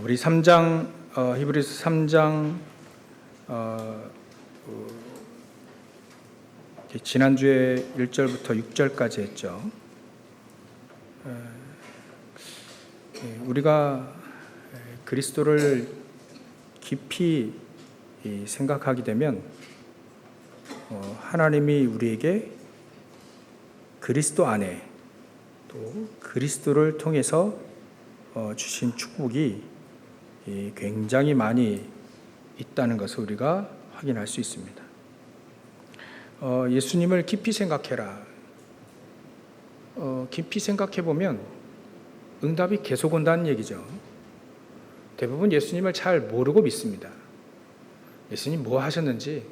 우리 3장 히브리서 3장 지난주에 1절부터 6절까지 했죠. 우리가 그리스도를 깊이 생각하게 되면 하나님이 우리에게 그리스도 안에 또 그리스도를 통해서 주신 축복이 굉장히 많이 있다는 것을 우리가 확인할 수 있습니다. 예수님을 깊이 생각해라. 깊이 생각해 보면 응답이 계속 온다는 얘기죠. 대부분 예수님을 잘 모르고 믿습니다. 예수님 뭐 하셨는지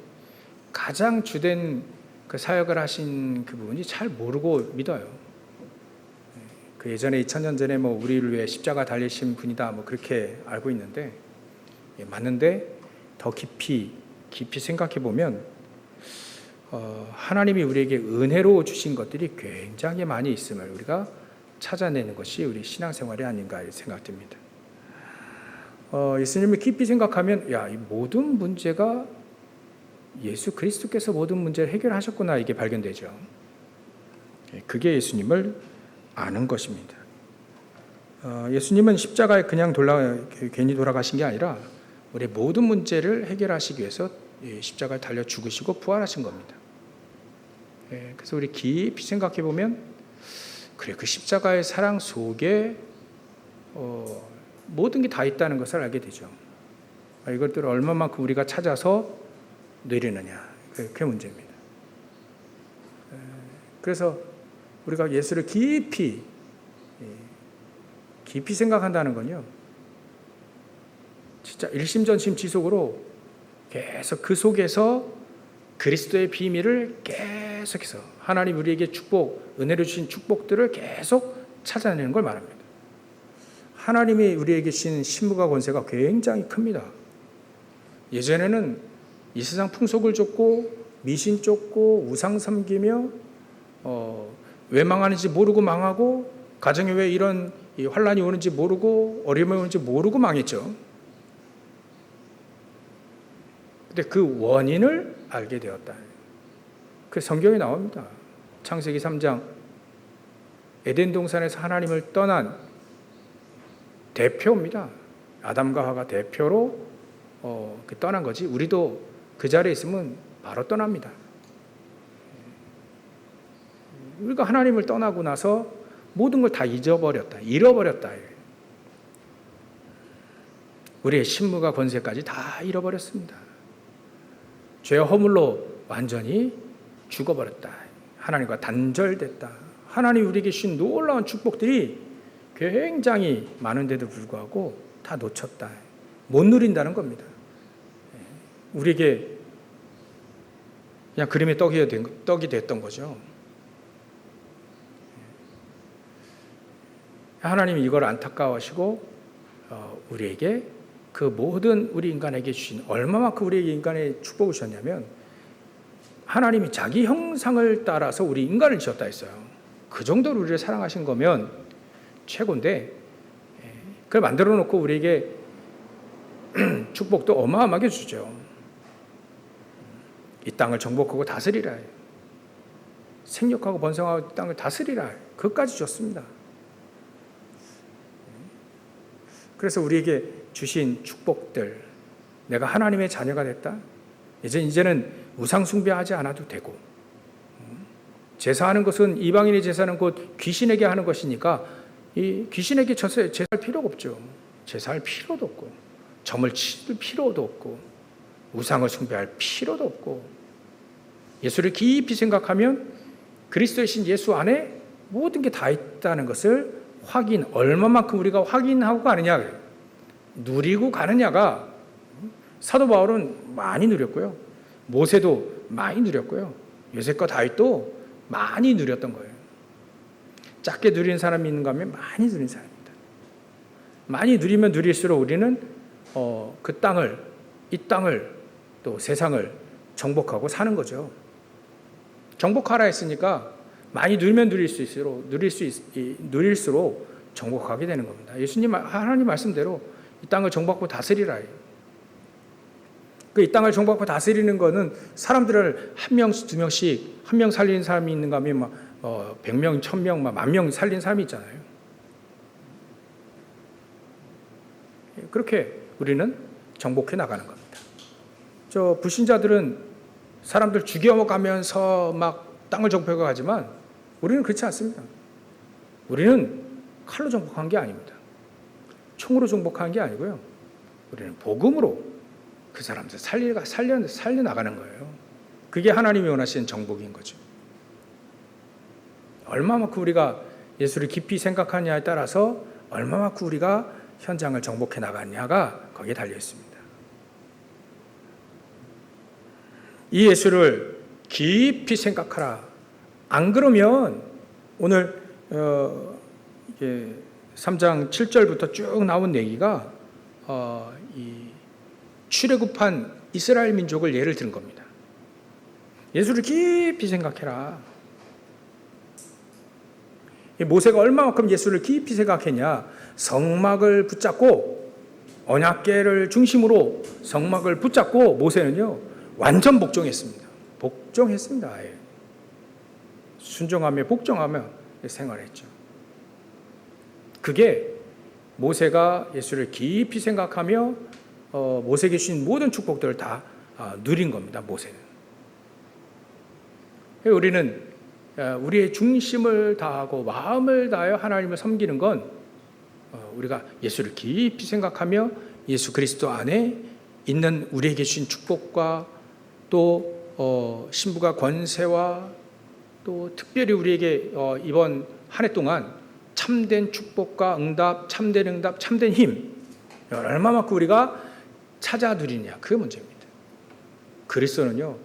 가장 주된 그 사역을 하신 그 부분이 잘 모르고 믿어요. 그 예전에 2000년 전에 우리를 위해 십자가 달리신 분이다 그렇게 알고 있는데 맞는데 더 깊이 생각해 보면 하나님이 우리에게 은혜로 주신 것들이 굉장히 많이 있음을 우리가 찾아내는 것이 우리 신앙생활이 아닌가 생각됩니다. 예수님을 깊이 생각하면 이 모든 문제가 예수 그리스도께서 모든 문제를 해결하셨구나 이게 발견되죠. 그게 예수님을 아는 것입니다. 예수님은 십자가에 그냥 괜히 돌아가신 게 아니라 우리의 모든 문제를 해결하시기 위해서 십자가에 달려 죽으시고 부활하신 겁니다. 그래서 우리 깊이 생각해 보면 그래 그 십자가의 사랑 속에 모든 게 다 있다는 것을 알게 되죠. 이것들을 얼마만큼 우리가 찾아서 누리느냐 그게 문제입니다. 그래서 우리가 예수를 깊이 생각한다는 건요, 진짜 일심전심지속으로 계속 그 속에서 그리스도의 비밀을 계속해서 하나님 우리에게 은혜로 주신 축복들을 계속 찾아내는 걸 말합니다. 하나님이 우리에게 주신 신무가 권세가 굉장히 큽니다. 예전에는 이 세상 풍속을 쫓고 미신 쫓고 우상 섬기며 왜 망하는지 모르고 망하고 가정에 왜 이런 환란이 오는지 모르고 어려움이 오는지 모르고 망했죠. 근데 그 원인을 알게 되었다. 그 성경에 나옵니다. 창세기 3장 에덴 동산에서 하나님을 떠난 대표입니다. 아담과 하와가 대표로 떠난 거지. 우리도 그 자리에 있으면 바로 떠납니다. 우리가 하나님을 떠나고 나서 모든 걸 다 잃어버렸다. 우리의 신무가 권세까지 다 잃어버렸습니다. 죄와 허물로 완전히 죽어버렸다. 하나님과 단절됐다. 하나님이 우리에게 주신 놀라운 축복들이 굉장히 많은데도 불구하고 다 놓쳤다. 못 누린다는 겁니다. 우리에게 그냥 그림의 떡이 됐던 거죠. 하나님이 이걸 안타까워하시고 우리에게 그 모든 우리 인간에게 주신 얼마만큼 우리에게 인간의 축복을 주셨냐면 하나님이 자기 형상을 따라서 우리 인간을 지었다 했어요. 그 정도로 우리를 사랑하신 거면 최고인데 그걸 만들어 놓고 우리에게 축복도 어마어마하게 주죠. 이 땅을 정복하고 다스리라. 생육하고 번성하고 이 땅을 다스리라. 그것까지 줬습니다. 그래서 우리에게 주신 축복들, 내가 하나님의 자녀가 됐다. 이제는 우상 숭배하지 않아도 되고, 제사하는 것은 이방인의 제사는 곧 귀신에게 하는 것이니까 이 귀신에게 제사할 필요가 없죠. 제사할 필요도 없고, 점을 칠 필요도 없고, 우상을 숭배할 필요도 없고, 예수를 깊이 생각하면 그리스도의 신 예수 안에 모든 게 다 있다는 것을 얼마만큼 우리가 확인하고 가느냐, 누리고 가느냐가 사도 바울은 많이 누렸고요. 모세도 많이 누렸고요. 요셉과 다윗도 많이 누렸던 거예요. 작게 누리는 사람이 있는가 하면 많이 누린 사람입니다. 많이 누리면 누릴수록 우리는 이 땅을 또 세상을 정복하고 사는 거죠. 정복하라 했으니까 많이 누리면 누릴수록 정복하게 되는 겁니다. 하나님 말씀대로 이 땅을 정복하고 다스리라. 그 이 땅을 정복하고 다스리는 거는 사람들을 한 명씩 두 명씩 한 명 살리는 사람이 있는가 하면 막 100명, 1000명, 막 10,000명 살리는 사람이 있잖아요. 그렇게 우리는 정복해 나가는 겁니다. 저 불신자들은 사람들 죽여가면서 막 땅을 정복해 가지만 우리는 그렇지 않습니다. 우리는 칼로 정복한 게 아닙니다. 총으로 정복한 게 아니고요. 우리는 복음으로 그 사람들 살려 나가는 거예요. 그게 하나님이 원하시는 정복인 거죠. 얼마만큼 우리가 예수를 깊이 생각하냐에 따라서 얼마만큼 우리가 현장을 정복해 나가냐가 거기에 달려 있습니다. 이 예수를 깊이 생각하라. 안 그러면 오늘 이게 3장 7절부터 쭉 나온 얘기가 이 출애굽한 이스라엘 민족을 예를 든 겁니다. 예수를 깊이 생각해라. 모세가 얼마만큼 예수를 깊이 생각했냐. 성막을 붙잡고 언약궤를 중심으로 성막을 붙잡고 모세는요 완전 복종했습니다. 복종했습니다. 아예. 순종하며 복종하며 생활했죠. 그게 모세가 예수를 깊이 생각하며 모세에게 주신 모든 축복들을 다 누린 겁니다. 모세는. 우리는 우리의 중심을 다하고 마음을 다하여 하나님을 섬기는 건 우리가 예수를 깊이 생각하며 예수 그리스도 안에 있는 우리에게 주신 축복과 또 신부가 권세와 또 특별히 우리에게 이번 한 해 동안 참된 축복과 응답, 참된 응답, 참된 힘 얼마만큼 우리가 찾아 누리냐 그게 문제입니다. 그리스도는요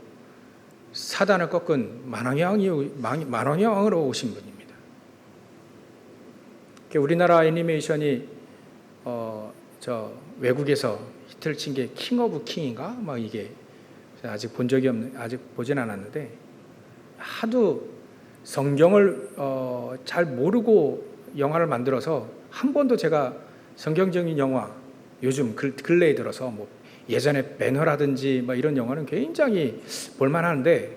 사단을 꺾은 만왕의 왕으로 오신 분입니다. 우리나라 애니메이션이 저 외국에서 히트를 친 게 킹 오브 킹인가 막 이게 아직 본 적이 없는 아직 보진 않았는데 하도 성경을 잘 모르고 영화를 만들어서 한 번도 제가 성경적인 영화 요즘 근래에 들어서 뭐 예전에 배너라든지 뭐 이런 영화는 굉장히 볼만하는데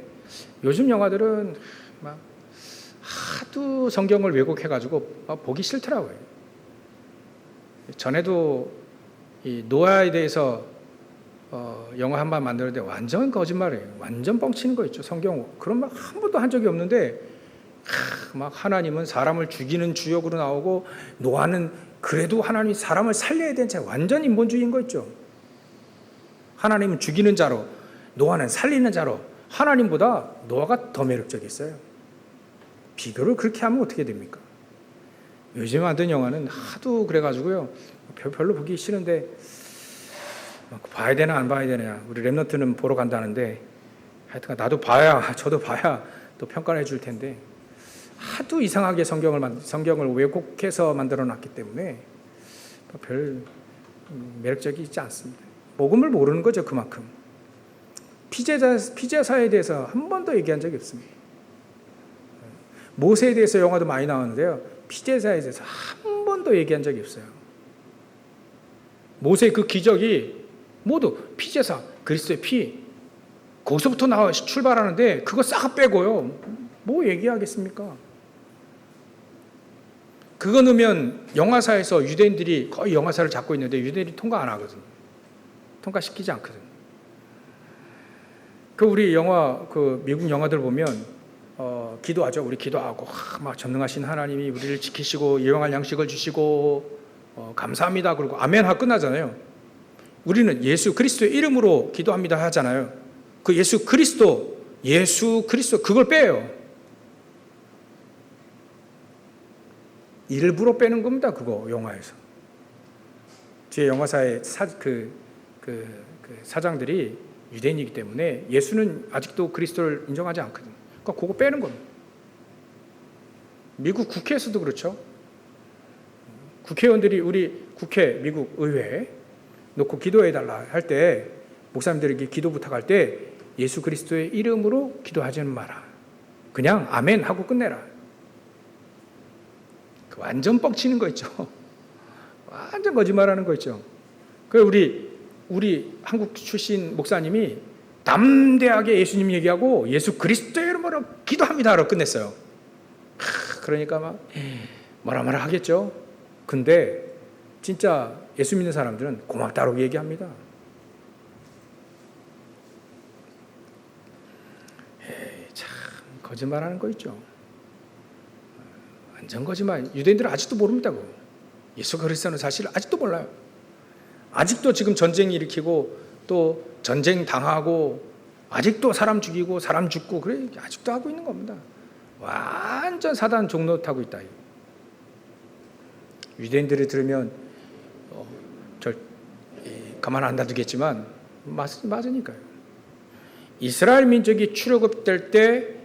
요즘 영화들은 막 하도 성경을 왜곡해가지고 보기 싫더라고요. 전에도 이 노아에 대해서 영화 한 번 만들었는데 완전 거짓말이에요. 완전 뻥치는 거 있죠. 성경 그런 말 한 번도 한 적이 없는데 막 하나님은 사람을 죽이는 주역으로 나오고 노아는 그래도 하나님이 사람을 살려야 되는 자 완전 인본주의인 거 있죠. 하나님은 죽이는 자로 노아는 살리는 자로 하나님보다 노아가 더 매력적이었어요. 비교를 그렇게 하면 어떻게 됩니까? 요즘 만든 영화는 하도 그래가지고요 별로 보기 싫은데 봐야 되나 안 봐야 되냐. 우리 랩너트는 보러 간다는데 하여튼 나도 봐야 저도 봐야 또 평가를 해줄 텐데 하도 이상하게 성경을 왜곡해서 만들어 놨기 때문에 별 매력적이 있지 않습니다. 복음을 모르는 거죠. 그만큼 피제사에 대해서 한 번도 얘기한 적이 없습니다. 모세에 대해서 영화도 많이 나오는데요 피제사에 대해서 한 번도 얘기한 적이 없어요. 모세의 그 기적이 모두 피제사 그리스도의 피 거기서부터 출발하는데 그거 싹 빼고요 뭐 얘기하겠습니까? 그거 넣으면 영화사에서 유대인들이 거의 영화사를 잡고 있는데 유대인들이 통과 안 하거든. 통과시키지 않거든. 우리 영화 미국 영화들 보면 기도하죠. 우리 기도하고 막 전능하신 하나님이 우리를 지키시고 일용할 양식을 주시고 감사합니다. 그리고 아멘 하고 끝나잖아요. 우리는 예수 그리스도의 이름으로 기도합니다 하잖아요. 그 예수 그리스도 그걸 빼요. 일부러 빼는 겁니다. 그거 영화에서. 뒤에 영화사의 사장들이 유대인이기 때문에 예수는 아직도 그리스도를 인정하지 않거든. 그러니까 그거 빼는 겁니다. 미국 국회에서도 그렇죠. 국회의원들이 우리 국회 미국 의회에 놓고 기도해달라 할 때 목사님들에게 기도 부탁할 때 예수 그리스도의 이름으로 기도하지는 마라. 그냥 아멘 하고 끝내라. 완전 뻥치는 거 있죠. 완전 거짓말하는 거 있죠. 그 우리 한국 출신 목사님이 담대하게 예수님 얘기하고 예수 그리스도의 이름으로 기도합니다라고 끝냈어요. 그러니까 막 뭐라 하겠죠. 근데 진짜 예수 믿는 사람들은 고맙다고 얘기합니다. 참 거짓말하는 거 있죠. 완전 거짓말. 유대인들은 아직도 모릅니다고. 예수 그리스도는 사실 아직도 몰라요. 아직도 지금 전쟁 일으키고 또 전쟁 당하고 아직도 사람 죽이고 사람 죽고 그래 아직도 하고 있는 겁니다. 완전 사단 종로 타고 있다. 유대인들이 들으면 가만 안 놔두겠지만 맞으니까요. 이스라엘 민족이 출애굽될 때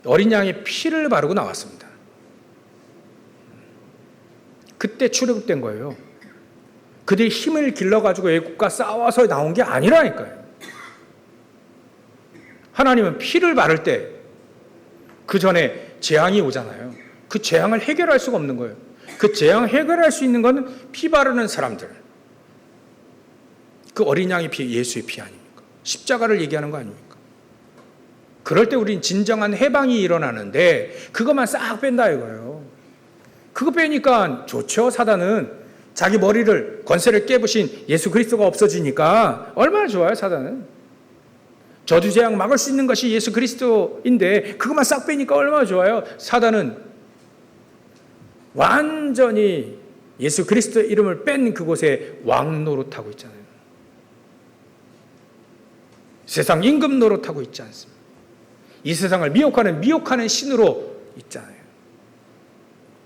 어린 양의 피를 바르고 나왔습니다. 그때 출애굽된 거예요. 그들이 힘을 길러가지고 애국과 싸워서 나온 게 아니라니까요. 하나님은 피를 바를 때 그 전에 재앙이 오잖아요. 그 재앙을 해결할 수가 없는 거예요. 그 재앙을 해결할 수 있는 건 피 바르는 사람들. 그 어린 양의 피, 예수의 피 아닙니까? 십자가를 얘기하는 거 아닙니까? 그럴 때 우린 진정한 해방이 일어나는데 그것만 싹 뺀다 이거예요. 그거 빼니까 좋죠. 사단은 자기 머리를 권세를 깨부신 예수 그리스도가 없어지니까 얼마나 좋아요. 사단은. 저주재앙 막을 수 있는 것이 예수 그리스도인데 그것만 싹 빼니까 얼마나 좋아요. 사단은 완전히 예수 그리스도의 이름을 뺀 그곳에 왕 노릇하고 있잖아요. 세상 임금 노릇하고 있지 않습니까? 이 세상을 미혹하는 신으로 있잖아요.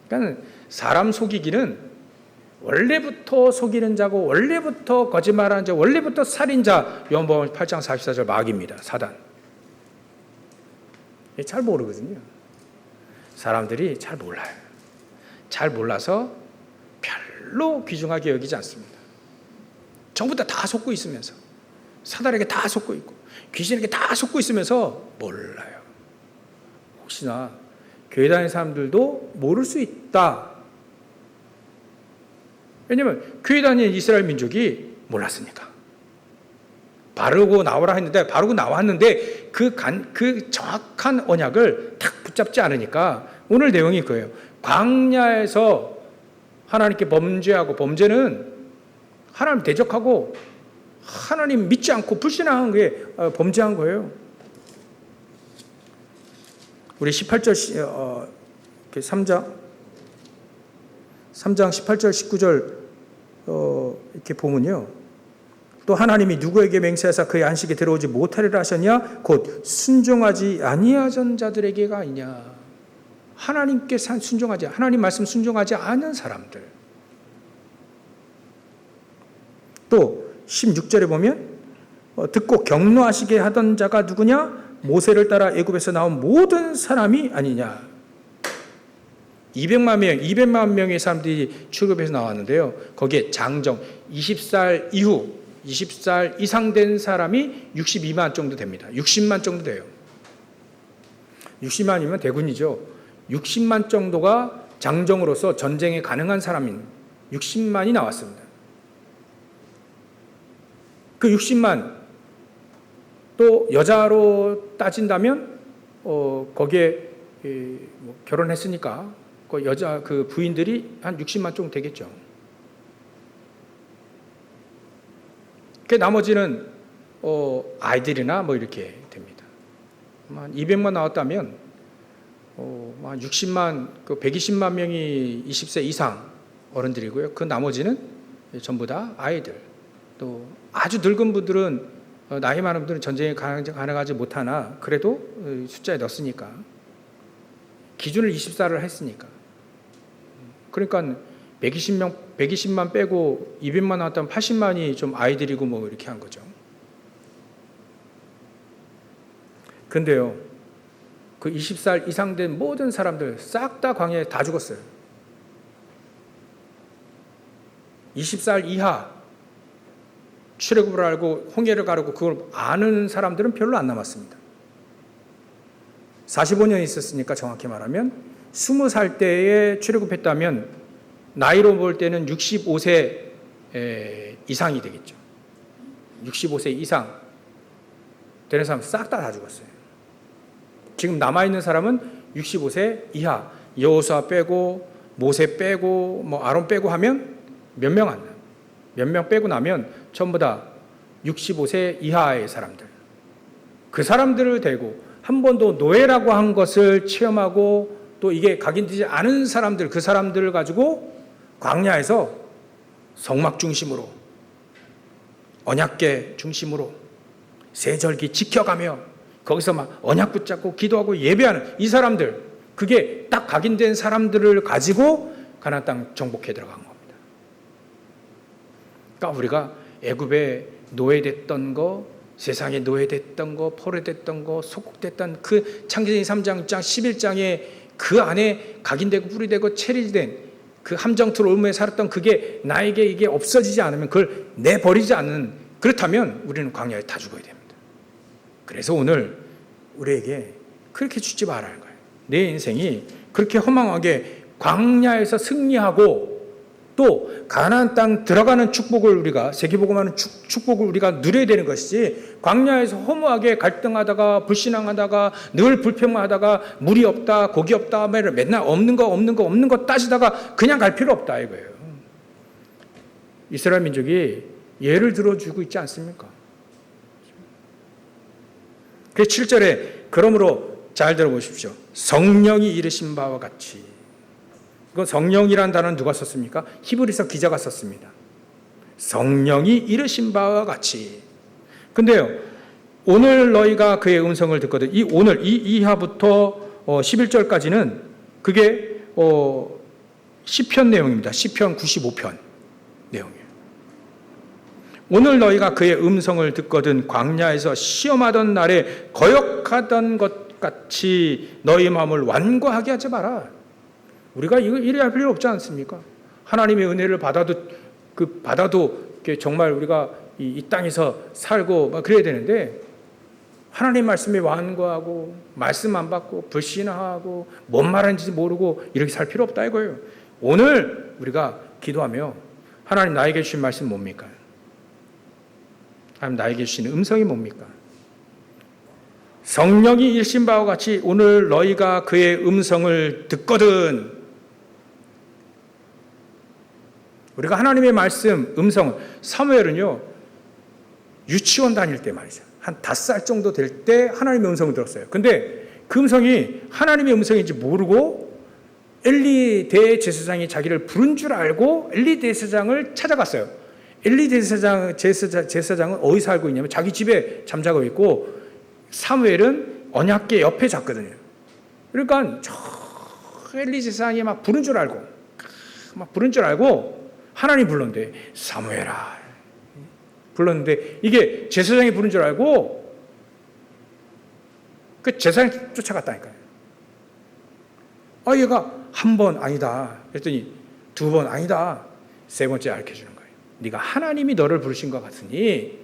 그러니까 사람 속이기는 원래부터 속이는 자고 원래부터 거짓말하는 자, 원래부터 살인자. 요한복음 8장 44절 마귀입니다. 사단. 잘 모르거든요. 사람들이 잘 몰라요. 잘 몰라서 별로 귀중하게 여기지 않습니다. 전부 다 속고 있으면서 사단에게 다 속고 있고 귀신에게 다 속고 있으면서 몰라요. 혹시나 교회 다니는 사람들도 모를 수 있다. 왜냐하면 교회 다니는 이스라엘 민족이 몰랐으니까. 바르고 나오라 했는데 바르고 나왔는데 그 정확한 언약을 탁 붙잡지 않으니까 오늘 내용이 그거예요. 광야에서 하나님께 범죄하고 범죄는 하나님 대적하고 하나님 믿지 않고 불신한 게 범죄한 거예요. 우리 18절 3장 18절 19절 이렇게 보면요. 또 하나님이 누구에게 맹세하사 그의 안식에 들어오지 못하리라 하셨냐? 곧 순종하지 아니하던 자들에게가 아니냐. 하나님께 순종하지, 하나님 말씀 순종하지 않은 사람들. 또 16절에 보면 듣고 경노하시게 하던 자가 누구냐? 모세를 따라 애굽에서 나온 모든 사람이 아니냐. 200만 명의 사람들이 출애굽에서 나왔는데요. 거기에 장정 20살 이후 20살 이상 된 사람이 62만 정도 됩니다. 60만 정도 돼요. 60만이면 대군이죠. 60만 정도가 장정으로서 전쟁에 가능한 사람인 60만이 나왔습니다. 그 60만 또 여자로 따진다면 거기에 결혼했으니까 그 여자 그 부인들이 한 60만 정도 되겠죠. 그 나머지는 아이들이나 뭐 이렇게 됩니다. 한 200만 나왔다면 한 60만, 그 120만 명이 20세 이상 어른들이고요. 그 나머지는 전부 다 아이들. 또 아주 늙은 분들은 나이 많은 분들은 전쟁에 가능하지 못하나 그래도 숫자에 넣었으니까 기준을 24를 했으니까. 그러니까 120만 빼고 200만 나왔다면 80만이 좀 아이들이고 뭐 이렇게 한 거죠. 근데요, 그 20살 이상 된 모든 사람들 싹 다 광야에 다 죽었어요. 20살 이하 출애굽을 알고 홍해를 가르고 그걸 아는 사람들은 별로 안 남았습니다. 45년 있었으니까 정확히 말하면 20살 때에 출애굽했다면 나이로 볼 때는 65세 이상이 되겠죠. 65세 이상 되는 사람 싹 다 죽었어요. 지금 남아있는 사람은 65세 이하, 여호수아 빼고 모세 빼고 뭐 아론 빼고 하면 몇 명 안 나요. 몇 명 빼고 나면 전부 다 65세 이하의 사람들. 그 사람들을 대고 한 번도 노예라고 한 것을 체험하고 또 이게 각인되지 않은 사람들, 그 사람들을 가지고 광야에서 성막 중심으로, 언약궤 중심으로 세절기 지켜가며 거기서 막 언약 붙잡고 기도하고 예배하는 이 사람들, 그게 딱 각인된 사람들을 가지고 가나안 땅 정복해 들어간 겁니다. 그러니까 우리가 애굽에 노예됐던 거, 세상에 노예됐던 거, 포로됐던 거, 속국됐던 그 창세기 3장 11장에 그 안에 각인되고 뿌리되고 체리된 그 함정틀 올무에 살았던 그게 나에게 이게 없어지지 않으면 그걸 내버리지 않는, 그렇다면 우리는 광야에 다 죽어야 됩니다. 그래서 오늘 우리에게 그렇게 죽지 말라는 거예요. 내 인생이 그렇게 허망하게 광야에서 승리하고 또 가나안 땅 들어가는 축복을 우리가, 세계복음하는 축복을 우리가 누려야 되는 것이지, 광야에서 허무하게 갈등하다가 불신앙하다가 늘 불평하다가 물이 없다 고기 없다 맨날 없는 거 따지다가 그냥 갈 필요 없다 이거예요. 이스라엘 민족이 예를 들어주고 있지 않습니까? 그래서 7절에 그러므로 잘 들어보십시오. 성령이 이르신 바와 같이. 이거 성령이라는 단어는 누가 썼습니까? 히브리서 기자가 썼습니다. 성령이 이르신 바와 같이. 근데요, 오늘 너희가 그의 음성을 듣거든. 이 오늘 이 이하부터 11절까지는 그게 시편 내용입니다. 시편 95편 내용이에요. 오늘 너희가 그의 음성을 듣거든 광야에서 시험하던 날에 거역하던 것 같이 너희 마음을 완고하게 하지 마라. 우리가 이거 이래야 할 필요 없지 않습니까? 하나님의 은혜를 받아도 정말 우리가 이 땅에서 살고 막 그래야 되는데, 하나님 말씀에 완고하고 말씀 안 받고 불신하고 뭔 말하는지 모르고 이렇게 살 필요 없다 이거예요. 오늘 우리가 기도하며 하나님 나에게 주신 말씀 뭡니까? 하나님 나에게 주신 음성이 뭡니까? 성령이 일신 바와 같이 오늘 너희가 그의 음성을 듣거든. 우리가 하나님의 말씀, 음성, 사무엘은요, 유치원 다닐 때 말이죠. 한 5살 정도 될 때 하나님의 음성을 들었어요. 근데 그 음성이 하나님의 음성인지 모르고 엘리 대제사장이 자기를 부른 줄 알고 엘리 대제사장을 찾아갔어요. 엘리 제사장은 어디 살고 있냐면 자기 집에 잠자고 있고, 사무엘은 언약궤 옆에 잤거든요. 그러니까 저 엘리 제사장이 막 부른 줄 알고 하나님 불렀는데, 사무엘아 불렀는데 이게 제사장이 부른 줄 알고 그 제사장이 쫓아갔다니까요. 얘가 한 번 아니다 그랬더니 2번 아니다, 3번째 알려주는 거예요. 네가 하나님이 너를 부르신 것 같으니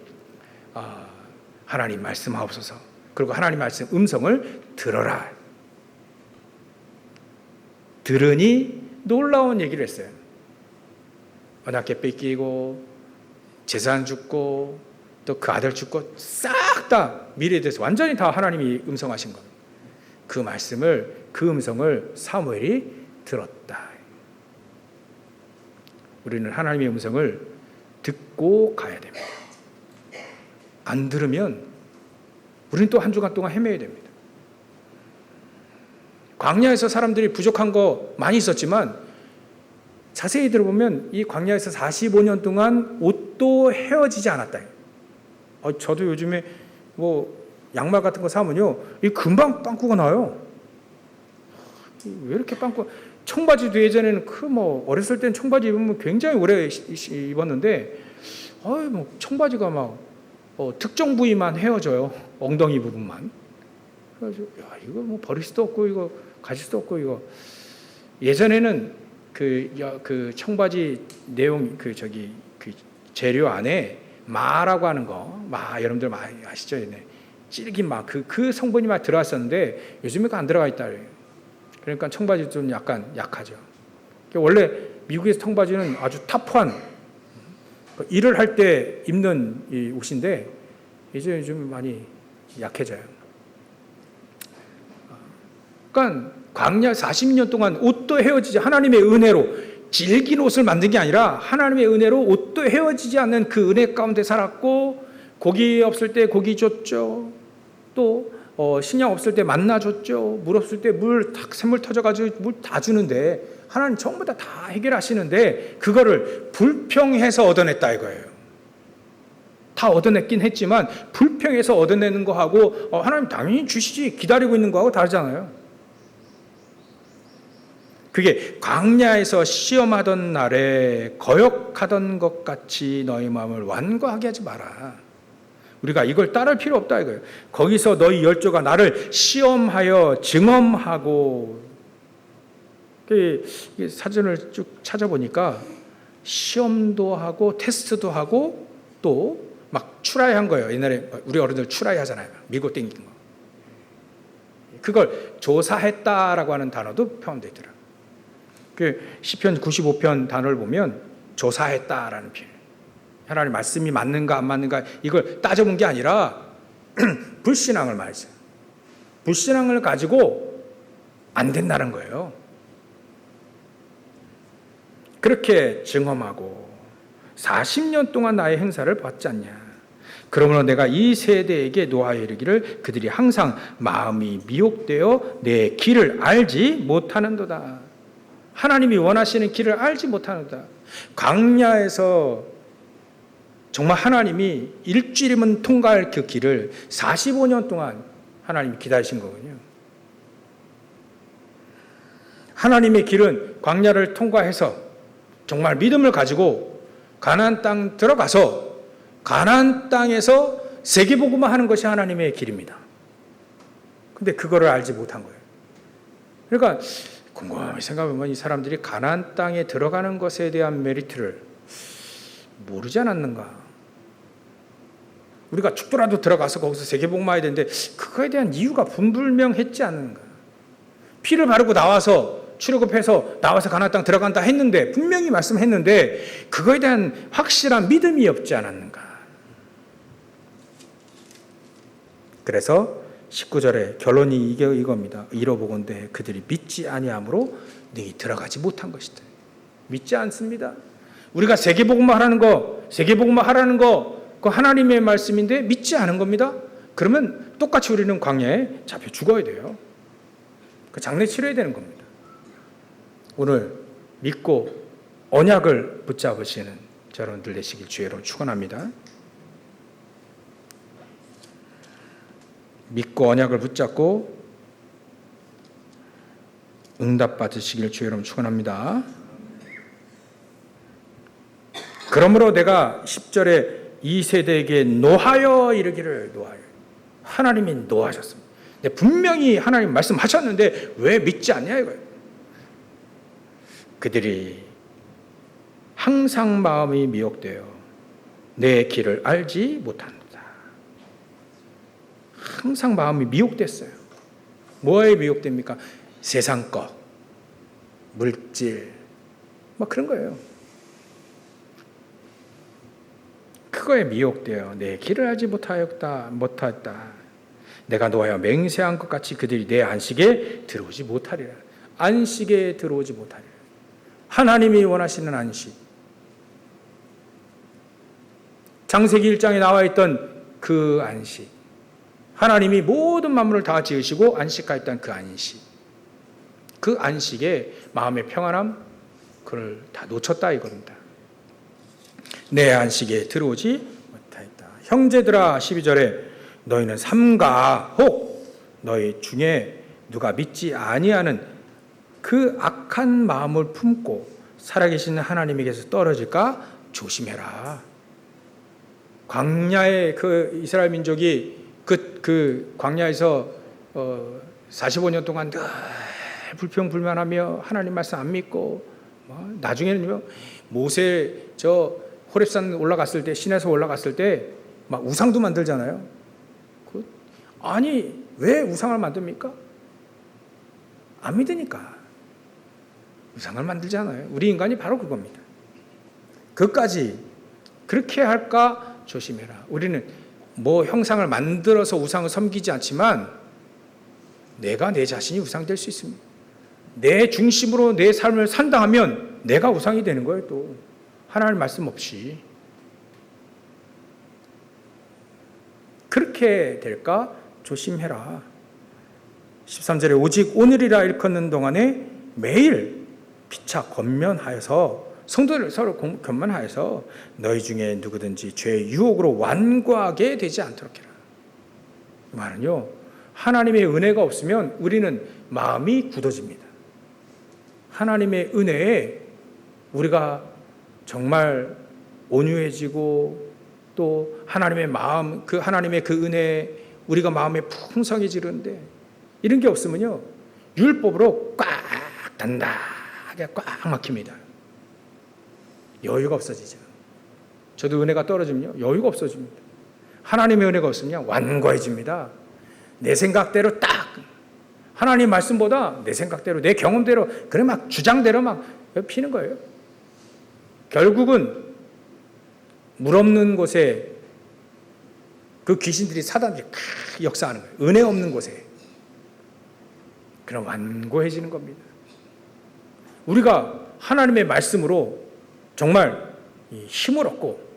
하나님 말씀하옵소서. 그리고 하나님 말씀 음성을 들어라. 들으니 놀라운 얘기를 했어요. 언약궤 뺏기고 재산 죽고 또 그 아들 죽고 싹 다 미래에 대해서 완전히 다 하나님이 음성하신 겁니다. 그 음성을 사무엘이 들었다. 우리는 하나님의 음성을 듣고 가야 됩니다. 안 들으면 우리는 또 한 주간 동안 헤매야 됩니다. 광야에서 사람들이 부족한 거 많이 있었지만 자세히 들어보면 이 광야에서 45년 동안 옷도 헤어지지 않았다. 저도 요즘에 양말 같은 거 사면요, 이 금방 빵꾸가 나요. 왜 이렇게 청바지도 예전에는 어렸을 땐 청바지 입으면 굉장히 오래 입었는데, 청바지가 막 특정 부위만 헤어져요. 엉덩이 부분만. 그래서 이거 버릴 수도 없고 이거 가질 수도 없고 이거. 예전에는 그 청바지 내용 그 재료 안에 마라고 하는 거, 여러분들 많이 아시죠? 찔긴 그 성분이 막 들어갔었는데 요즘에 안 들어가 있다 그래요. 그러니까 청바지 좀 약간 약하죠. 원래 미국에서 청바지는 아주 탑1 일을 할 때 입는 이 옷인데 이제 좀 많이 약해져요. 그러니까 광야 40년 동안 옷도 헤어지지, 하나님의 은혜로 질긴 옷을 만든 게 아니라 하나님의 은혜로 옷도 헤어지지 않는 그 은혜 가운데 살았고, 고기 없을 때 고기 줬죠. 또 식량 없을 때 만나 줬죠. 물 없을 때 샘물 터져가지고 물 다 주는데 하나님 전부 다 해결하시는데 그거를 불평해서 얻어냈다 이거예요. 다 얻어냈긴 했지만 불평해서 얻어내는 거하고 하나님 당연히 주시지 기다리고 있는 거하고 다르잖아요. 그게 광야에서 시험하던 날에 거역하던 것 같이 너희 마음을 완고하게 하지 마라. 우리가 이걸 따를 필요 없다 이거예요. 거기서 너희 열조가 나를 시험하여 증험하고, 사전을 쭉 찾아보니까 시험도 하고 테스트도 하고 또 막 추라이 한 거예요. 옛날에 우리 어른들 추라이 하잖아요. 밀고 땡기는 거. 그걸 조사했다라고 하는 단어도 포함되어 있더라고요. 그 시편 95편 단어를 보면 조사했다라는 표현. 하나님 말씀이 맞는가 안 맞는가 이걸 따져본 게 아니라 불신앙을 말했어요. 불신앙을 가지고 안 된다는 거예요. 그렇게 증험하고 40년 동안 나의 행사를 봤지 않냐. 그러므로 내가 이 세대에게 노하여 이르기를 그들이 항상 마음이 미혹되어 내 길을 알지 못하는도다. 하나님이 원하시는 길을 알지 못하는도다. 광야에서 정말 하나님이 일주일이면 통과할 그 길을 45년 동안 하나님이 기다리신 거군요. 하나님의 길은 광야를 통과해서 정말 믿음을 가지고 가나안 땅 들어가서 가나안 땅에서 세계복음화 하는 것이 하나님의 길입니다. 근데 그거를 알지 못한 거예요. 그러니까 곰곰이 생각해보면 이 사람들이 가나안 땅에 들어가는 것에 대한 메리트를 모르지 않았는가. 우리가 죽더라도 들어가서 거기서 세계복음화해야 되는데 그거에 대한 이유가 분불명했지 않는가. 피를 바르고 나와서 출애굽해서 나와서 가나안 땅 들어간다 했는데 분명히 말씀했는데 그거에 대한 확실한 믿음이 없지 않았는가. 그래서 19절에 결론이 이겁니다. 이러보건대 그들이 믿지 아니함으로 너희 들어가지 못한 것이다. 믿지 않습니다. 우리가 세계복음화 하라는 거, 세계복음화 하라는 거 그 하나님의 말씀인데 믿지 않은 겁니다. 그러면 똑같이 우리는 광야에 잡혀 죽어야 돼요. 그 장례 치러야 되는 겁니다. 오늘 믿고 언약을 붙잡으시는 여러분들 되시길 주의로 축원합니다. 믿고 언약을 붙잡고 응답 받으시길 주의로 축원합니다. 그러므로 내가 10절에 이 세대에게 노하여 이르기를 노하여. 하나님이 노하셨습니다. 분명히 하나님 말씀하셨는데 왜 믿지 않냐 이거예요. 그들이 항상 마음이 미혹되어 내 길을 알지 못한다. 항상 마음이 미혹됐어요. 뭐에 미혹됩니까? 세상 것, 물질, 뭐 그런 거예요. 그거에 미혹되어 내 길을 알지 못하였다. 내가 노하여 맹세한 것 같이 그들이 내 안식에 들어오지 못하리라. 안식에 들어오지 못하리라. 하나님이 원하시는 안식. 창세기 1장에 나와 있던 그 안식. 하나님이 모든 만물을 다 지으시고 안식하였던 그 안식. 그 안식에 마음의 평안함, 그걸 다 놓쳤다 이겁니다. 내 안식에 들어오지 못하였다. 형제들아 12절에 너희는 삼가 혹 너희 중에 누가 믿지 아니하는 그 악한 마음을 품고 살아계신 하나님에게서 떨어질까 조심해라. 광야의 그 이스라엘 민족이 그 광야에서 45년 동안 늘 불평불만하며 하나님 말씀 안 믿고 나중에는요 모세 저 호렙산 올라갔을 때 시내에서 올라갔을 때 막 우상도 만들잖아요. 아니 왜 우상을 만듭니까? 안 믿으니까 우상을 만들잖아요. 우리 인간이 바로 그겁니다. 그것까지 그렇게 할까 조심해라. 우리는 뭐 형상을 만들어서 우상을 섬기지 않지만 내가 내 자신이 우상이 될 수 있습니다. 내 중심으로 내 삶을 산다 하면 내가 우상이 되는 거예요. 또 하나님 말씀 없이. 그렇게 될까 조심해라. 13절에 오직 오늘이라 일컫는 동안에 매일 피차 권면하여서 성도들 서로 권면하여서 너희 중에 누구든지 죄의 유혹으로 완고하게 되지 않도록 해라. 이 말은요, 하나님의 은혜가 없으면 우리는 마음이 굳어집니다. 하나님의 은혜에 우리가 정말 온유해지고 또 하나님의 마음, 그 하나님의 그 은혜에 우리가 마음에 풍성해지는데 이런 게 없으면요, 율법으로 꽉 단단하게 꽉 막힙니다. 여유가 없어지죠. 저도 은혜가 떨어지면요, 여유가 없어집니다. 하나님의 은혜가 없으면 완고해집니다. 내 생각대로 딱 하나님 말씀보다 내 생각대로 내 경험대로 그래 막 주장대로 막 피는 거예요. 결국은 물 없는 곳에 그 귀신들이 사단들이 역사하는 거예요. 은혜 없는 곳에. 그럼 완고해지는 겁니다. 우리가 하나님의 말씀으로 정말 힘을 얻고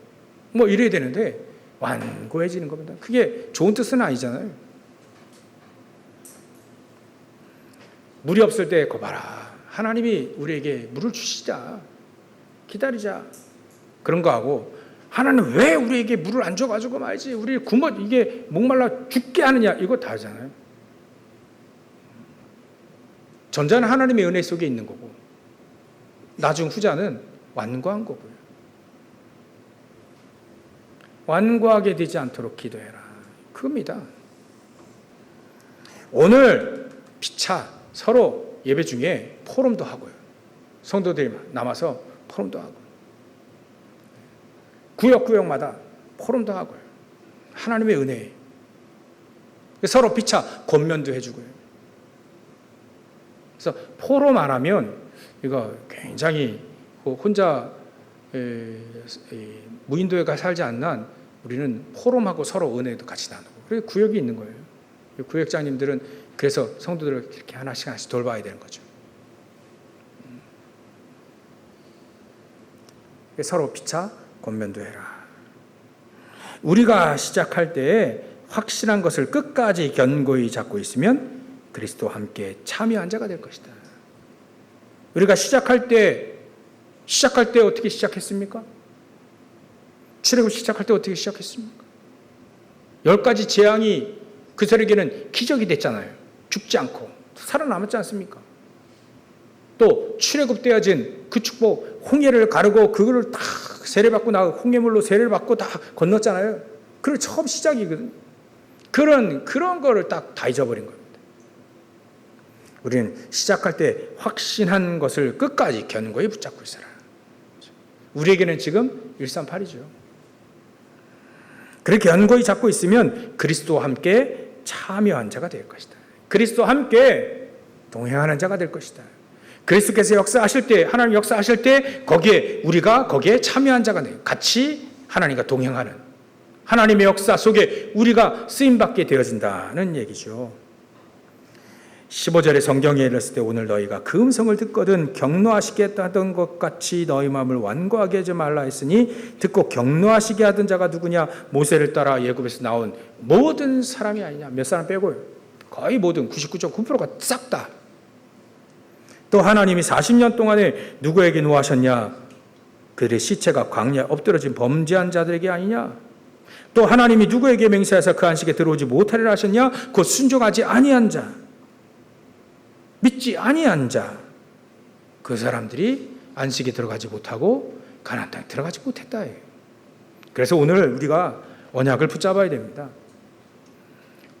뭐 이래야 되는데 완고해지는 겁니다. 그게 좋은 뜻은 아니잖아요. 물이 없을 때 거봐라. 하나님이 우리에게 물을 주시자. 기다리자. 그런 거 하고 하나님 왜 우리에게 물을 안 줘가지고 말이지. 우리 굶어 이게 목말라 죽게 하느냐. 이거 다 하잖아요. 전자는 하나님의 은혜 속에 있는 거고 나중 후자는 완고한 거고요. 완고하게 되지 않도록 기도해라. 그겁니다. 오늘 피차 서로 예배 중에 포럼도 하고요. 성도들이 남아서 포럼도 하고 구역마다 포럼도 하고요. 하나님의 은혜. 서로 피차 권면도 해주고요. 그래서 포럼 안 하면 이거 굉장히 혼자 무인도에 살지 않는 우리는 포럼하고 서로 은혜도 같이 나누고 그리고 구역이 있는 거예요. 구역장님들은 그래서 성도들을 이렇게 하나씩 돌봐야 되는 거죠. 서로 피차 권면도 해라. 우리가 시작할 때 확실한 것을 끝까지 견고히 잡고 있으면 그리스도와 함께 참여한 자가 될 것이다. 우리가 시작할 때 어떻게 시작했습니까? 출애굽 시작할 때 어떻게 시작했습니까? 10가지 재앙이 그 세력에는 기적이 됐잖아요. 죽지 않고 살아남았지 않습니까? 또 출애굽 되어진 그 축복 홍해를 가르고 그거를 다 세례받고 홍해물로 세례를 받고 다 건넜잖아요. 그걸 처음 시작이거든요. 그런 거를 딱 다 잊어버린 겁니다. 우리는 시작할 때 확신한 것을 끝까지 견고히 붙잡고 있어라. 우리에게는 지금 138이죠. 그렇게 견고히 잡고 있으면 그리스도와 함께 참여한 자가 될 것이다. 그리스도와 함께 동행하는 자가 될 것이다. 그리스도께서 역사하실 때, 하나님 역사하실 때 우리가 거기에 참여한 자가 돼요. 같이 하나님과 동행하는 하나님의 역사 속에 우리가 쓰임받게 되어진다는 얘기죠. 15절에 성경에 읽었을 때 오늘 너희가 그 음성을 듣거든 격노하시겠다 하던 것 같이 너희 마음을 완고하게 하지 말라 했으니 듣고 격노하시게 하던 자가 누구냐? 모세를 따라 애굽에서 나온 모든 사람이 아니냐? 몇 사람 빼고요. 거의 모든 99.9%가 싹 다. 또 하나님이 40년 동안에 누구에게 노하셨냐? 그들의 시체가 광야에 엎드러진 범죄한 자들에게 아니냐? 또 하나님이 누구에게 맹세하사 그 안식에 들어오지 못하리라 하셨냐? 곧 순종하지 아니한 자, 믿지 아니한 자, 그 사람들이 안식에 들어가지 못하고 가나안 땅에 들어가지 못했다. 그래서 오늘 우리가 언약을 붙잡아야 됩니다.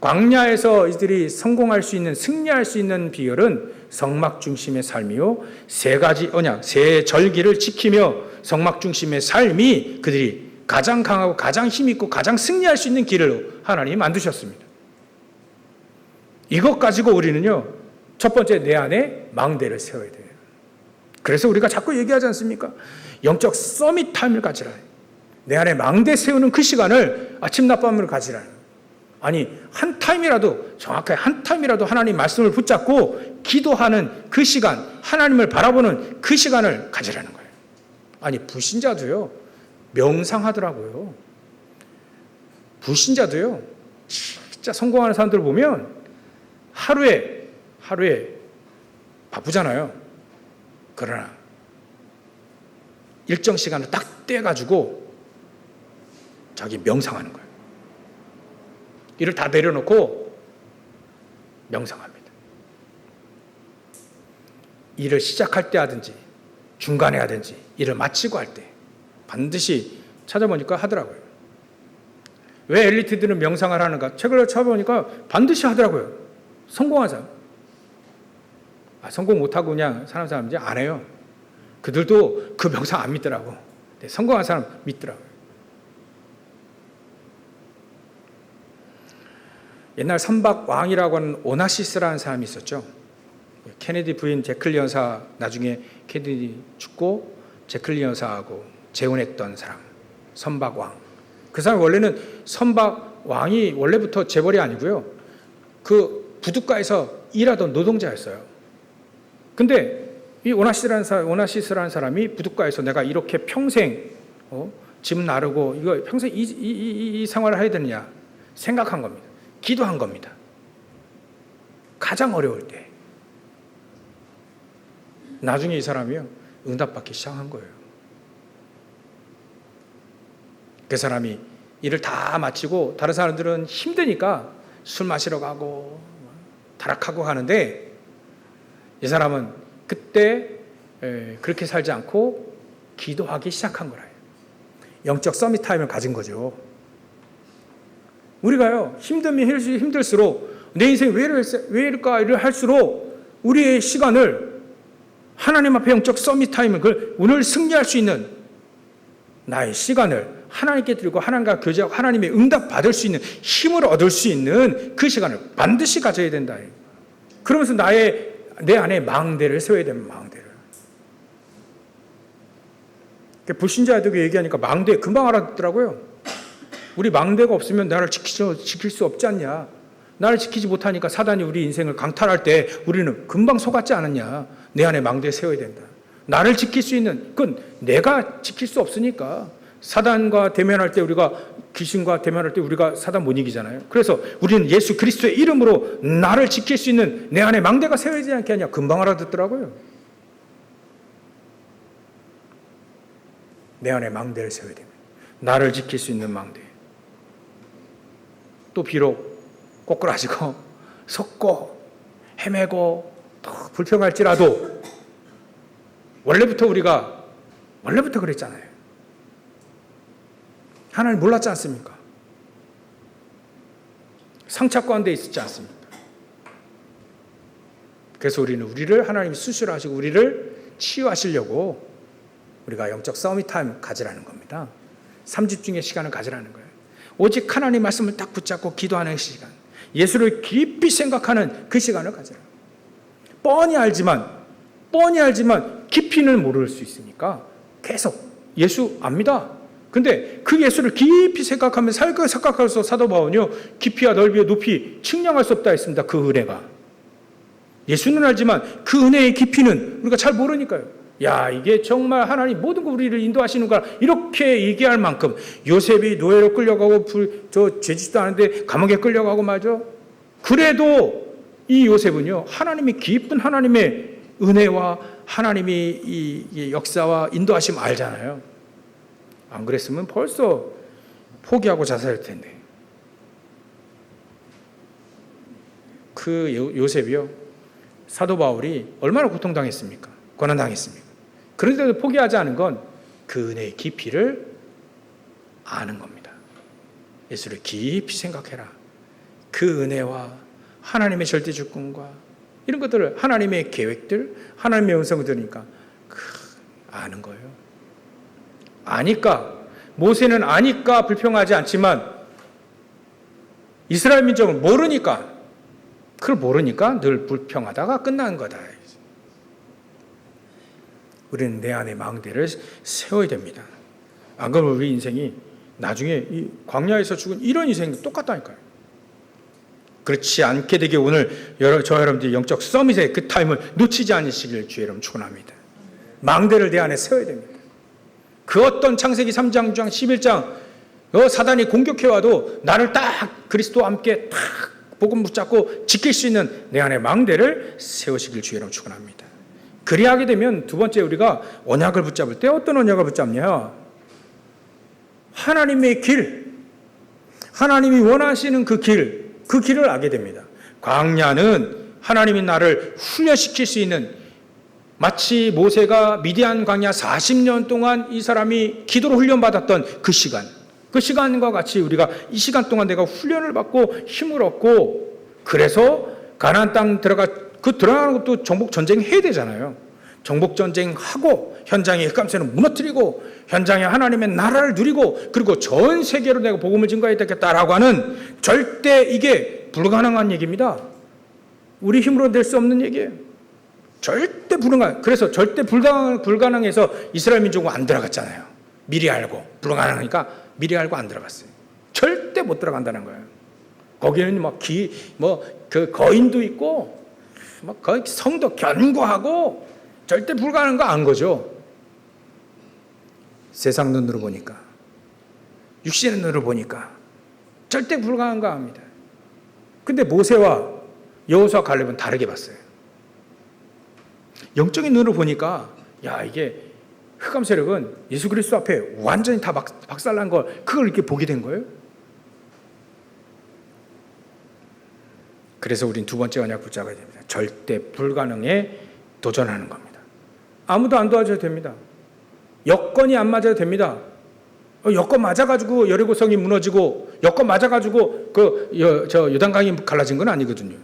광야에서 이들이 성공할 수 있는, 승리할 수 있는 비결은 성막 중심의 삶이요, 3가지 언약, 3절기를 지키며 성막 중심의 삶이 그들이 가장 강하고 가장 힘있고 가장 승리할 수 있는 길을 하나님이 만드셨습니다. 이것 가지고 우리는요, 첫 번째 내 안에 망대를 세워야 돼요. 그래서 우리가 자꾸 얘기하지 않습니까? 영적 서밋 타임을 가지라. 내 안에 망대 세우는 그 시간을 아침 낮밤을 가지라는 거예요. 아니 한 타임이라도 정확하게 한 타임이라도 하나님 말씀을 붙잡고 기도하는 그 시간, 하나님을 바라보는 그 시간을 가지라는 거예요. 아니 불신자도요 명상하더라고요. 불신자도요 진짜 성공하는 사람들 보면 하루에 바쁘잖아요. 그러나 일정 시간을 딱 떼가지고 자기 명상하는 거예요. 일을 다 내려놓고 명상합니다. 일을 시작할 때 하든지 중간에 하든지 일을 마치고 할 때 반드시 찾아보니까 하더라고요. 왜 엘리트들은 명상을 하는가? 책을 찾아보니까 반드시 하더라고요. 성공한 사람. 성공 못하고 그냥 사는 사람인지 안 해요. 그들도 그 명상 안 믿더라고. 성공한 사람 믿더라고요. 옛날 선박왕이라고 하는 오나시스라는 사람이 있었죠. 케네디 부인 제클리 여사, 나중에 케네디 죽고 제클리 여사하고 재혼했던 사람, 선박왕. 그 사람 원래는 선박왕이 원래부터 재벌이 아니고요. 그 부둣가에서 일하던 노동자였어요. 근데 이 오나시스라는 사람이 부둣가에서 내가 이렇게 평생 집 나르고 이거 평생 이 생활을 해야 되느냐 생각한 겁니다. 기도한 겁니다. 가장 어려울 때. 나중에 이 사람이요 응답받기 시작한 거예요. 그 사람이 일을 다 마치고 다른 사람들은 힘드니까 술 마시러 가고 타락하고 가는데 이 사람은 그때 그렇게 살지 않고 기도하기 시작한 거라요. 영적 서밋 타임을 가진 거죠. 우리가요 힘들면 힘들수록 내 인생이 왜 이럴까를 할수록 우리의 시간을 하나님 앞에 영적 서밋 타임을 오늘 승리할 수 있는 나의 시간을 하나님께 드리고 하나님과 교제하고 하나님의 응답 받을 수 있는 힘을 얻을 수 있는 그 시간을 반드시 가져야 된다. 그러면서 내 안에 망대를 세워야 되는 망대를. 불신자들에게 얘기하니까 망대 금방 알아듣더라고요. 우리 망대가 없으면 나를 지킬 수 없지 않냐. 나를 지키지 못하니까 사단이 우리 인생을 강탈할 때 우리는 금방 속았지 않았냐. 내 안에 망대 세워야 된다. 나를 지킬 수 있는 그건 내가 지킬 수 없으니까 사단과 대면할 때 우리가 귀신과 대면할 때 우리가 사단 못 이기잖아요. 그래서 우리는 예수 그리스도의 이름으로 나를 지킬 수 있는 내 안에 망대가 세워지지 않게 하냐. 금방 알아듣더라고요. 내 안에 망대를 세워야 됩니다. 나를 지킬 수 있는 망대. 또 비록 꼬꾸라지고 섰고 헤매고 또 불평할지라도 원래부터 그랬잖아요. 하나님 몰랐지 않습니까? 상착 가운데 있었지 않습니까? 그래서 우리를 하나님이 수시로 하시고 우리를 치유하시려고 우리가 영적 서밋 타임 가지라는 겁니다. 3집중의 시간을 가지라는 거예요. 오직 하나님 말씀을 딱 붙잡고 기도하는 시간, 예수를 깊이 생각하는 그 시간을 가지라. 뻔히 알지만 깊이는 모를 수 있으니까 계속 예수 압니다. 근데 그 예수를 깊이 생각하면서 생각해서 사도 바울은요 깊이와 넓이와 높이 측량할 수 없다 했습니다. 그 은혜가. 예수는 알지만 그 은혜의 깊이는 우리가 잘 모르니까요. 야, 이게 정말 하나님 모든 거 우리를 인도하시는가 이렇게 얘기할 만큼 요셉이 노예로 끌려가고 죄짓지도 않은데 감옥에 끌려가고 말죠. 그래도 이 요셉은요 하나님이 깊은 하나님의 은혜와 하나님이 이 역사와 인도하심 알잖아요. 안 그랬으면 벌써 포기하고 자살할 텐데. 그 요셉이요 사도 바울이 얼마나 고통당했습니까? 고난당했습니까? 그런데도 포기하지 않은 건 그 은혜의 깊이를 아는 겁니다. 예수를 깊이 생각해라. 그 은혜와 하나님의 절대 주권과 이런 것들을 하나님의 계획들, 하나님의 음성을 들으니까 아는 거예요. 아니까 모세는 아니까 불평하지 않지만 이스라엘 민족은 모르니까 그걸 모르니까 늘 불평하다가 끝나는 거다. 우리는 내 안에 망대를 세워야 됩니다. 안 그러면 우리 인생이 나중에 이 광야에서 죽은 이런 인생이 똑같다니까요. 그렇지 않게 되게 오늘 저 여러분들이 영적 서밋의 그 타임을 놓치지 않으시길 주의 이름 축원합니다. 망대를 내 안에 세워야 됩니다. 그 어떤 창세기 3장, 6장, 11장 사단이 공격해와도 나를 딱 그리스도와 함께 딱 복음 붙잡고 지킬 수 있는 내 안에 망대를 세우시길 주의 이름 축원합니다. 그리하게 되면 두 번째 우리가 언약을 붙잡을 때 어떤 언약을 붙잡냐? 하나님의 길, 하나님이 원하시는 그 길을 알게 됩니다. 광야는 하나님이 나를 훈련시킬 수 있는, 마치 모세가 미디안 광야 40년 동안 이 사람이 기도로 훈련받았던 그 시간과 같이 우리가 이 시간 동안 내가 훈련을 받고 힘을 얻고, 그래서 가나안 땅 들어가는 것도 정복 전쟁 해야 되잖아요. 정복 전쟁하고 현장에 흑암새는 무너뜨리고 현장에 하나님의 나라를 누리고 그리고 전 세계로 내가 복음을 증거해야 되겠다라고 하는, 절대 이게 불가능한 얘기입니다. 우리 힘으로 낼 수 없는 얘기예요. 절대 불가능. 그래서 절대 불가능해서 이스라엘 민족은 안 들어갔잖아요. 미리 알고 불가능하니까 미리 알고 안 들어갔어요. 절대 못 들어간다는 거예요. 거기는 그 거인도 있고 거기 성도 견고하고 절대 불가능한 거 안 거죠. 세상 눈으로 보니까, 육신의 눈으로 보니까 절대 불가능한 거 압니다. 근데 모세와 여호수아 갈렙은 다르게 봤어요. 영적인 눈으로 보니까 야, 이게 흑암 세력은 예수 그리스도 앞에 완전히 다 박살난 걸, 그걸 이렇게 보게 된 거예요. 그래서 우린 두 번째 언약 붙잡아야 됩니다. 절대 불가능에 도전하는 겁니다. 아무도 안 도와줘도 됩니다. 여건이 안 맞아도 됩니다. 여건 맞아가지고 여리고성이 무너지고 여건 맞아가지고 요단강이 갈라진 건 아니거든요.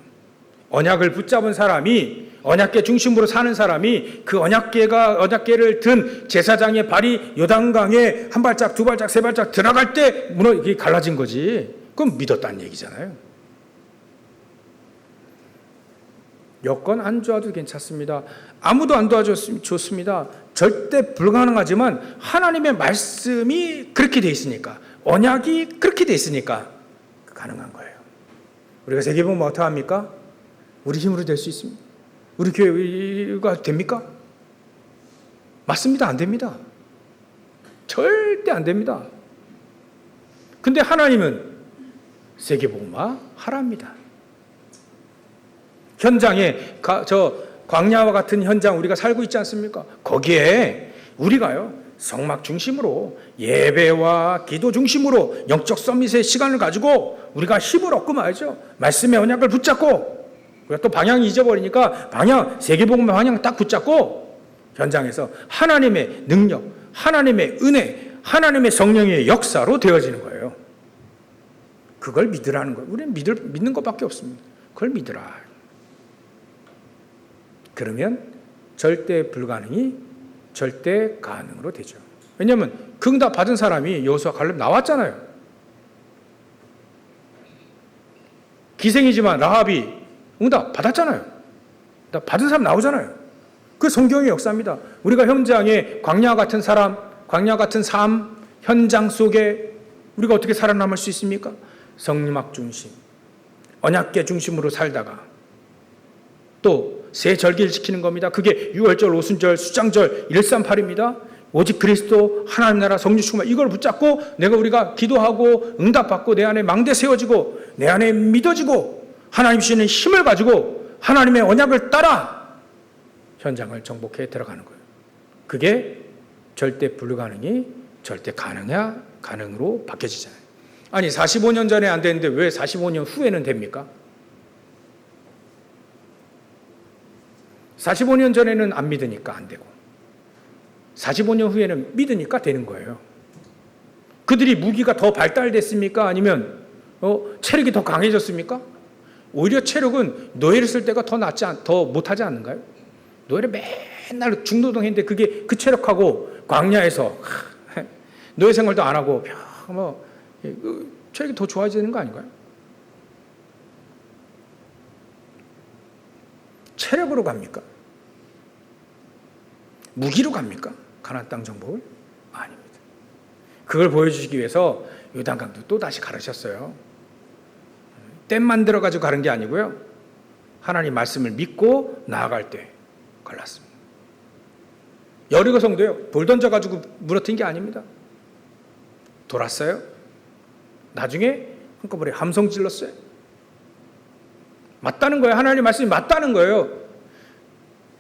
언약을 붙잡은 사람이, 언약궤 중심으로 사는 사람이 그 언약궤를 든 제사장의 발이 요단강에 한 발짝, 두 발짝, 세 발짝 들어갈 때 이게 갈라진 거지. 그건 믿었다는 얘기잖아요. 여건 안 도와줘도 괜찮습니다. 아무도 안 도와줬으면 좋습니다. 절대 불가능하지만 하나님의 말씀이 그렇게 돼 있으니까, 언약이 그렇게 돼 있으니까 가능한 거예요. 우리가 세계보면 어떻게 합니까? 우리 힘으로 될 수 있습니다. 우리 교회가 됩니까? 맞습니다. 안 됩니다. 절대 안 됩니다. 근데 하나님은 세계복음화 하랍니다. 현장에 광야와 같은 현장 우리가 살고 있지 않습니까? 거기에 우리가요, 성막 중심으로, 예배와 기도 중심으로 영적 서밋의 시간을 가지고 우리가 힘을 얻고 말이죠. 말씀의 언약을 붙잡고, 우리가 또 방향 잊어버리니까 세계복음의 방향 딱 붙잡고 현장에서 하나님의 능력, 하나님의 은혜, 하나님의 성령의 역사로 되어지는 거예요. 그걸 믿으라는 거예요. 우리는 믿는 것밖에 없습니다. 그걸 믿으라. 그러면 절대 불가능이 절대 가능으로 되죠. 왜냐하면 그 응답 받은 사람이 여호수아 갈렙 나왔잖아요. 기생이지만 라합이 응답 받았잖아요. 응답 받은 사람 나오잖아요. 그 성경의 역사입니다. 우리가 현장에 광야 같은 사람, 광야 같은 삶, 현장 속에 우리가 어떻게 살아남을 수 있습니까? 성막 중심, 언약궤 중심으로 살다가 또 새 절기를 지키는 겁니다. 그게 유월절, 오순절, 수장절, 138입니다. 오직 그리스도, 하나님 나라, 성령 충만, 이걸 붙잡고 우리가 기도하고 응답받고 내 안에 망대 세워지고 내 안에 믿어지고 하나님 주시는 힘을 가지고 하나님의 언약을 따라 현장을 정복해 들어가는 거예요. 그게 절대 불가능이 절대 가능으로 바뀌어지잖아요. 아니 45년 전에 안 되는데 왜 45년 후에는 됩니까? 45년 전에는 안 믿으니까 안 되고 45년 후에는 믿으니까 되는 거예요. 그들이 무기가 더 발달됐습니까? 아니면 체력이 더 강해졌습니까? 오히려 체력은 노예를 쓸 때가 더 못하지 않는가요? 노예를 맨날 중노동했는데 그게 그 체력하고 광야에서 노예 생활도 안 하고 체력이 더 좋아지는 거 아닌가요? 체력으로 갑니까? 무기로 갑니까? 가나안 땅 정복을? 아닙니다. 그걸 보여주시기 위해서 요단강도 또 다시 가르셨어요. 댐 만들어가지고 가른 게 아니고요. 하나님 말씀을 믿고 나아갈 때 갈랐습니다. 여리고 성도요. 돌 던져가지고 무너뜨린 게 아닙니다. 돌았어요. 나중에 한꺼번에 함성 질렀어요. 맞다는 거예요. 하나님 말씀이 맞다는 거예요.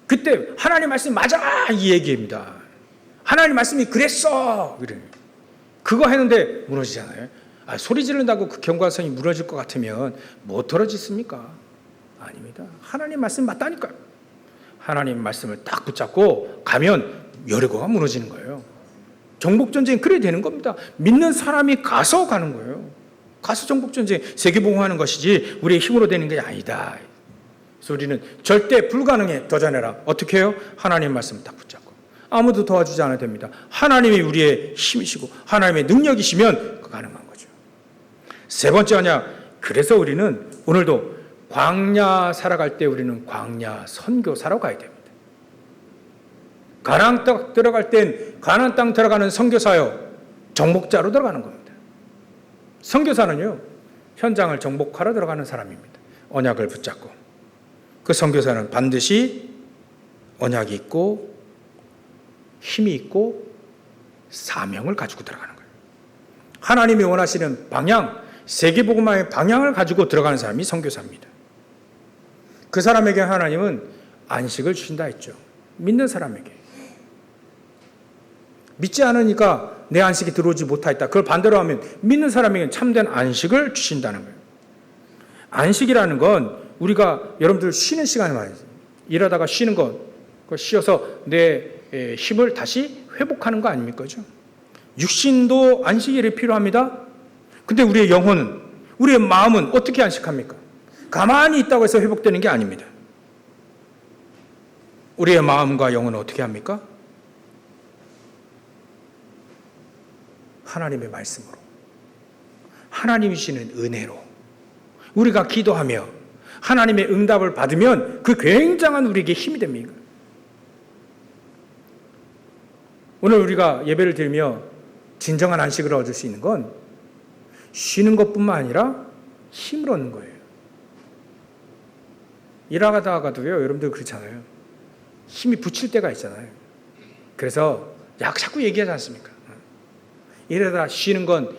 그때 하나님 말씀이 맞아! 이 얘기입니다. 하나님 말씀이 그랬어! 그래. 그거 했는데 무너지잖아요. 소리 지른다고 그 경과성이 무너질 것 같으면 뭐 떨어지습니까? 아닙니다. 하나님 말씀이 맞다니까요. 하나님 말씀을 딱 붙잡고 가면 여리고가 무너지는 거예요. 정복전쟁 그래야 되는 겁니다. 믿는 사람이 가서 가는 거예요. 가서 정복전쟁 세계복음하는 것이지 우리의 힘으로 되는 게 아니다. 그래서 우리는 절대 불가능해. 도전해라. 어떻게 해요? 하나님 말씀을 딱 붙잡고. 아무도 도와주지 않아도 됩니다. 하나님이 우리의 힘이시고 하나님의 능력이시면 가능한 거죠. 세 번째 언약. 그래서 우리는 오늘도 광야 살아갈 때 우리는 광야 선교사로 가야 됩니다. 가나안 땅 들어갈 땐 가나안 땅 들어가는 선교사요. 정복자로 들어가는 겁니다. 선교사는요. 현장을 정복하러 들어가는 사람입니다. 언약을 붙잡고. 그 선교사는 반드시 언약이 있고 힘이 있고 사명을 가지고 들어가는 거예요. 하나님이 원하시는 방향, 세계복음화의 방향을 가지고 들어가는 사람이 선교사입니다. 그 사람에게 하나님은 안식을 주신다 했죠. 믿는 사람에게. 믿지 않으니까 내 안식이 들어오지 못하였다. 그걸 반대로 하면 믿는 사람에게 참된 안식을 주신다는 거예요. 안식이라는 건 우리가 여러분들 쉬는 시간을 말이죠. 일하다가 쉬는 것, 쉬어서 내 힘을 다시 회복하는 거 아닙니까? 육신도 안식이 필요합니다. 근데 우리의 영혼은, 우리의 마음은 어떻게 안식합니까? 가만히 있다고 해서 회복되는 게 아닙니다. 우리의 마음과 영혼은 어떻게 합니까? 하나님의 말씀으로, 하나님이 주시는 은혜로 우리가 기도하며 하나님의 응답을 받으면 그 굉장한 우리에게 힘이 됩니다. 오늘 우리가 예배를 드리며 진정한 안식을 얻을 수 있는 건 쉬는 것뿐만 아니라 힘을 얻는 거예요. 일하다가도요, 여러분들 그렇잖아요. 힘이 붙일 때가 있잖아요. 그래서 자꾸 얘기하지 않습니까? 이러다 쉬는 건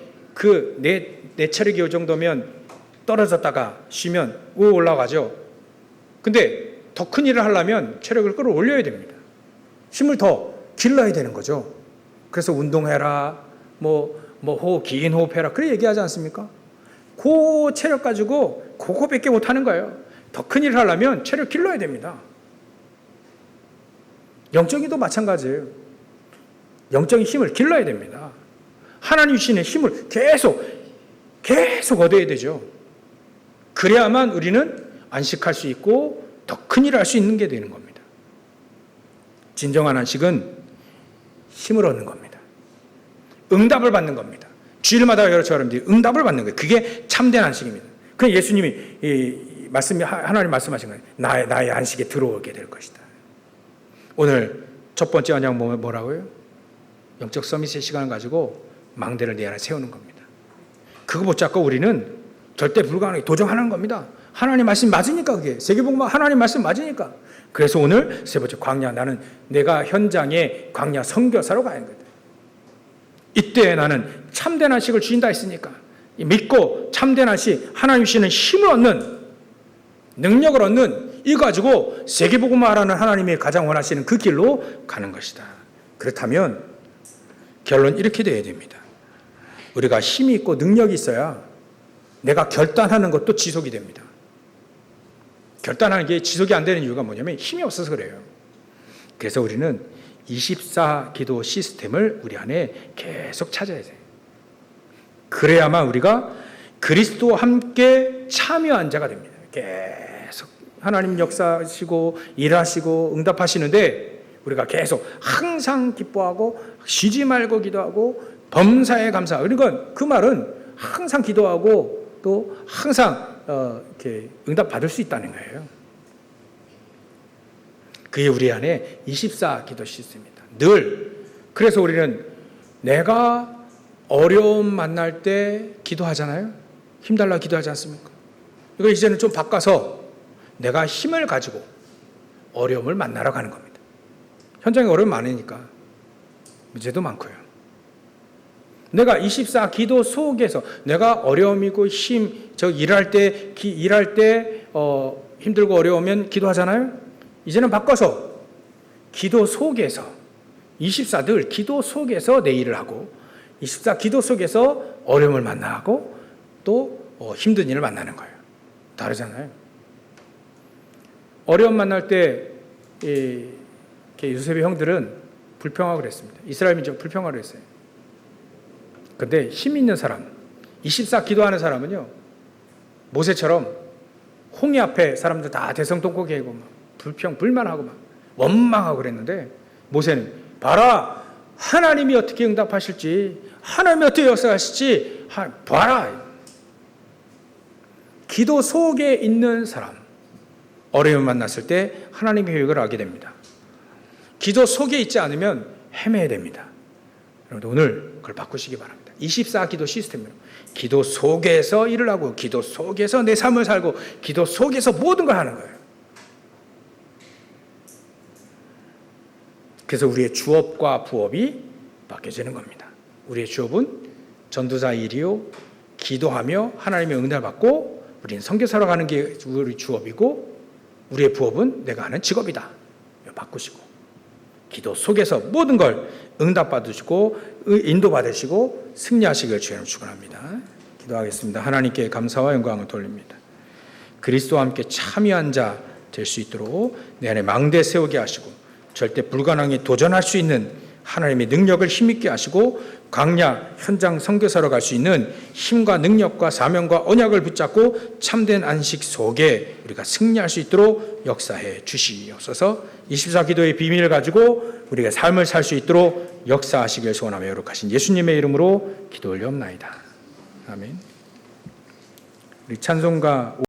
내 체력이 이 정도면 떨어졌다가 쉬면 올라가죠. 근데 더 큰 일을 하려면 체력을 끌어올려야 됩니다. 힘을 더 길러야 되는 거죠. 그래서 운동해라, 긴 호흡해라. 그래 얘기하지 않습니까? 그 체력 가지고 그거밖에 못하는 거예요. 더 큰 일을 하려면 체력 길러야 됩니다. 영적인도 마찬가지예요. 영적인 힘을 길러야 됩니다. 하나님 주시는 힘을 계속 얻어야 되죠. 그래야만 우리는 안식할 수 있고 더 큰 일을 할 수 있는 게 되는 겁니다. 진정한 안식은 힘을 얻는 겁니다. 응답을 받는 겁니다. 주일마다 여러분들이 응답을 받는 거예요. 그게 참된 안식입니다. 그래서 예수님이 하나님 말씀하신 거예요. 나의 안식에 들어오게 될 것이다. 오늘 첫 번째 언약 뭐라고요? 영적 서밋의 시간을 가지고 망대를 내 안에 세우는 겁니다. 그거 붙잡고 우리는 절대 불가능하게 도전하는 겁니다. 하나님 말씀 맞으니까 그게. 세계복음화 하나님 말씀 맞으니까. 그래서 오늘 세 번째 광야, 나는 내가 현장에 광야 선교사로 가야 합니다. 이때 나는 참된 안식을 주신다 했으니까 믿고 참된 안식, 하나님 주시는 힘을 얻는, 능력을 얻는, 이거 가지고 세계복음화라는 하나님이 가장 원하시는 그 길로 가는 것이다. 그렇다면 결론 이렇게 돼야 됩니다. 우리가 힘이 있고 능력이 있어야 내가 결단하는 것도 지속이 됩니다. 결단하는 게 지속이 안 되는 이유가 뭐냐면 힘이 없어서 그래요. 그래서 우리는 24 기도 시스템을 우리 안에 계속 찾아야 돼요. 그래야만 우리가 그리스도와 함께 참여한 자가 됩니다. 계속 하나님 역사하시고 일하시고 응답하시는데 우리가 계속 항상 기뻐하고 쉬지 말고 기도하고 범사에 감사. 그러니까 그 말은 항상 기도하고 또 항상 이렇게 응답 받을 수 있다는 거예요. 그게 우리 안에 24 기도 시스템입니다. 늘. 그래서 우리는 내가 어려움 만날 때 기도하잖아요. 힘달라 기도하지 않습니까? 이거 이제는 좀 바꿔서 내가 힘을 가지고 어려움을 만나러 가는 겁니다. 현장에 어려움 많으니까 문제도 많고요. 내가 24 기도 속에서 내가 어려움이고 일할 때 힘들고 어려우면 기도하잖아요. 이제는 바꿔서 기도 속에서 24 늘 기도 속에서 내 일을 하고 24 기도 속에서 어려움을 만나고 또 힘든 일을 만나는 거예요. 다르잖아요. 어려움 만날 때 요셉의 형들은 불평하고 그랬습니다. 이스라엘 민족 불평하고 그랬어요. 근데 힘 있는 사람, 24 기도하는 사람은요, 모세처럼 홍해 앞에 사람들 다 대성통곡해 하고 막 불만하고 막 원망하고 그랬는데 모세는 봐라, 하나님이 어떻게 응답하실지, 하나님이 어떻게 역사하실지 봐라. 기도 속에 있는 사람, 어려움을 만났을 때 하나님의 계획을 알게 됩니다. 기도 속에 있지 않으면 헤매야 됩니다. 여러분 오늘 그걸 바꾸시기 바랍니다. 24 기도 시스템으로 기도 속에서 일을 하고 기도 속에서 내 삶을 살고 기도 속에서 모든 걸 하는 거예요. 그래서 우리의 주업과 부업이 바뀌어지는 겁니다. 우리의 주업은 전도자 일이요, 기도하며 하나님의 응답을 받고 우리는 선교사로 가는 게 우리 주업이고 우리의 부업은 내가 하는 직업이다. 바꾸시고 기도 속에서 모든 걸 응답받으시고 인도받으시고 승리하시길 주님 축원합니다. 기도하겠습니다. 하나님께 감사와 영광을 돌립니다. 그리스도와 함께 참여한 자 될 수 있도록 내 안에 망대 세우게 하시고 절대 불가능에 도전할 수 있는 하나님의 능력을 힘있게 하시고 광야 현장 선교사로 갈 수 있는 힘과 능력과 사명과 언약을 붙잡고 참된 안식 속에 우리가 승리할 수 있도록 역사해 주시옵소서. 24 기도의 비밀을 가지고 우리가 삶을 살 수 있도록 역사하시길 소원하며 요록하신 예수님의 이름으로 기도 올려옵나이다. 아멘. 우리 찬송가